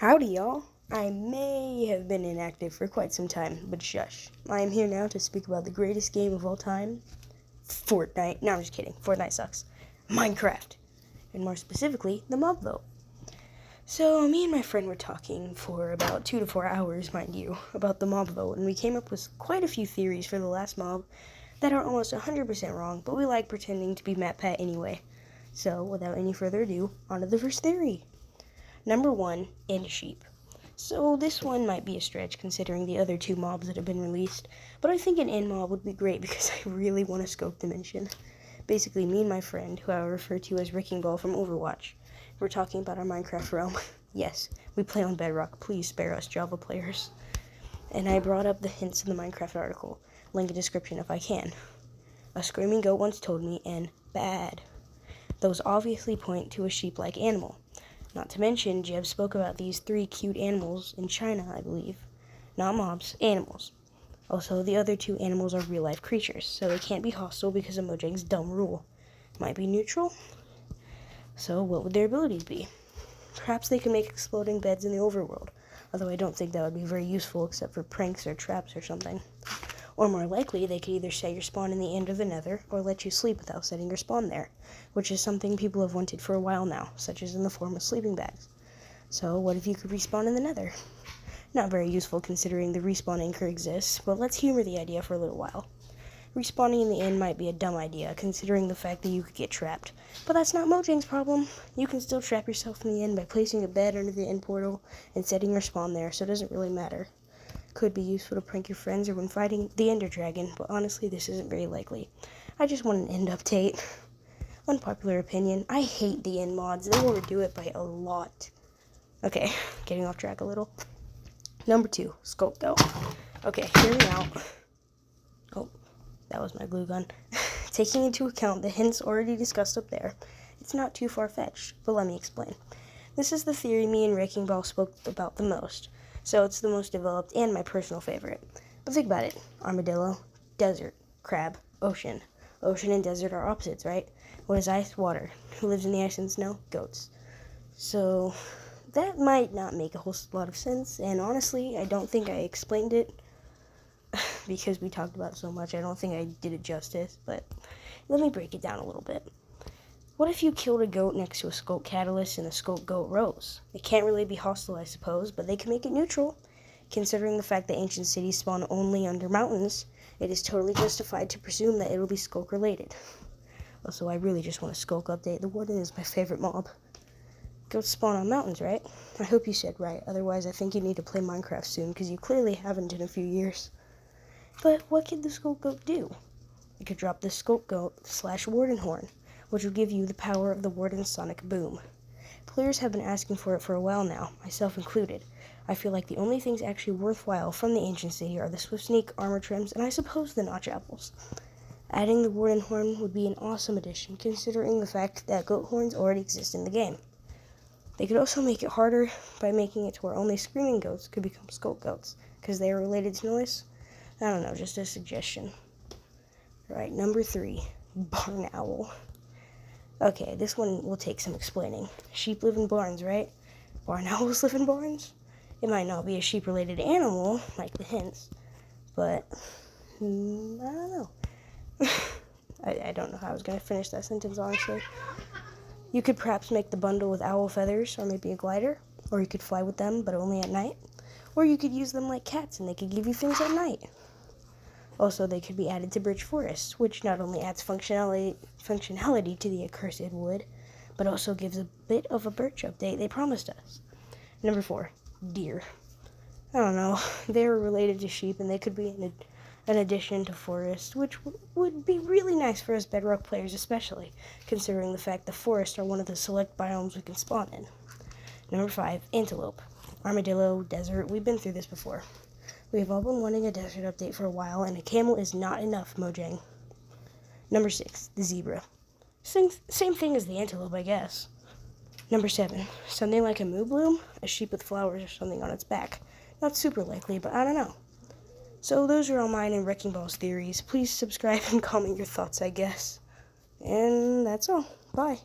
Howdy, y'all. I may have been inactive for quite some time, but shush. I am here now to speak about the greatest game of all time, Fortnite. No, I'm just kidding. Fortnite sucks. Minecraft. And more specifically, the mob vote. So, me and my friend were talking for about 2 to 4 hours, mind you, about the mob vote, and we came up with quite a few theories for the last mob that are almost 100% wrong, but we like pretending to be Matt Pat anyway. So, without any further ado, on to the first theory. Number 1, end sheep. So this one might be a stretch considering the other 2 mobs that have been released, but I think an end mob would be great because I really want a scope dimension. Basically, me and my friend, who I refer to as Wrecking Ball from Overwatch, we're talking about our Minecraft realm. Yes, we play on Bedrock, please spare us Java players. And I brought up the hints in the Minecraft article, link in description if I can. A screaming goat once told me, and bad. Those obviously point to a sheep-like animal. Not to mention, Jeb spoke about these 3 cute animals in China, I believe. Not mobs, animals. Also, the other 2 animals are real-life creatures, so they can't be hostile because of Mojang's dumb rule. Might be neutral? So, what would their abilities be? Perhaps they can make exploding beds in the overworld, although I don't think that would be very useful except for pranks or traps or something. Or more likely, they could either set your spawn in the end of the nether, or let you sleep without setting your spawn there, which is something people have wanted for a while now, such as in the form of sleeping bags. So, what if you could respawn in the nether? Not very useful considering the respawn anchor exists, but let's humor the idea for a little while. Respawning in the end might be a dumb idea, considering the fact that you could get trapped. But that's not Mojang's problem. You can still trap yourself in the end by placing a bed under the end portal and setting your spawn there, so it doesn't really matter. Could be useful to prank your friends or when fighting the Ender Dragon, but honestly, this isn't very likely. I just want an end update. Unpopular opinion, I hate the end mods. They overdo it by a lot. Okay, getting off track a little. Number 2, Sculpt Goat. Okay, hear me out. Oh, that was my glue gun. Taking into account the hints already discussed up there, it's not too far-fetched, but let me explain. This is the theory me and Wrecking Ball spoke about the most. So it's the most developed and my personal favorite. But think about it. Armadillo, desert, crab, ocean. Ocean and desert are opposites, right? What is ice? Water. Who lives in the ice and snow? Goats. So that might not make a whole lot of sense, and honestly, I don't think I explained it because we talked about it so much. I don't think I did it justice, but let me break it down a little bit. What if you killed a goat next to a sculpt catalyst and the sculpt goat rose? It can't really be hostile, I suppose, but they can make it neutral. Considering the fact that ancient cities spawn only under mountains, it is totally justified to presume that it'll be sculk related. Also, I really just want a sculk update. The warden is my favorite mob. Goats spawn on mountains, right? I hope you said right, otherwise I think you need to play Minecraft soon, because you clearly haven't in a few years. But what could the sculk goat do? You could drop the sculk goat / warden horn, which will give you the power of the Warden's Sonic Boom. Players have been asking for it for a while now, myself included. I feel like the only things actually worthwhile from the Ancient City are the Swift Sneak, armor trims, and I suppose the Notch Apples. Adding the Warden Horn would be an awesome addition, considering the fact that goat horns already exist in the game. They could also make it harder by making it to where only screaming goats could become sculk goats, because they are related to noise. I don't know, just a suggestion. Alright, number 3, Barn Owl. Okay, this one will take some explaining. Sheep live in barns, right? Barn owls live in barns? It might not be a sheep-related animal, like the hints, but I don't know. I don't know how I was going to finish that sentence, honestly. You could perhaps make the bundle with owl feathers, or maybe a glider, or you could fly with them, but only at night. Or you could use them like cats, and they could give you things at night. Also, they could be added to Bridge Forest, which not only adds functionality to the accursed wood, but also gives a bit of a birch update they promised us. Number 4, deer. I don't know, they're related to sheep, and they could be an addition to forest, which would be really nice for us Bedrock players especially, considering the fact the forests are one of the select biomes we can spawn in. Number 5, antelope. Armadillo, desert, we've been through this before. We have all been wanting a desert update for a while, and a camel is not enough, Mojang. Number 6, the zebra. Same thing as the antelope, I guess. Number 7, something like a moo bloom, a sheep with flowers or something on its back. Not super likely, but I don't know. So those are all mine and Wrecking Ball's theories. Please subscribe and comment your thoughts, I guess. And that's all. Bye.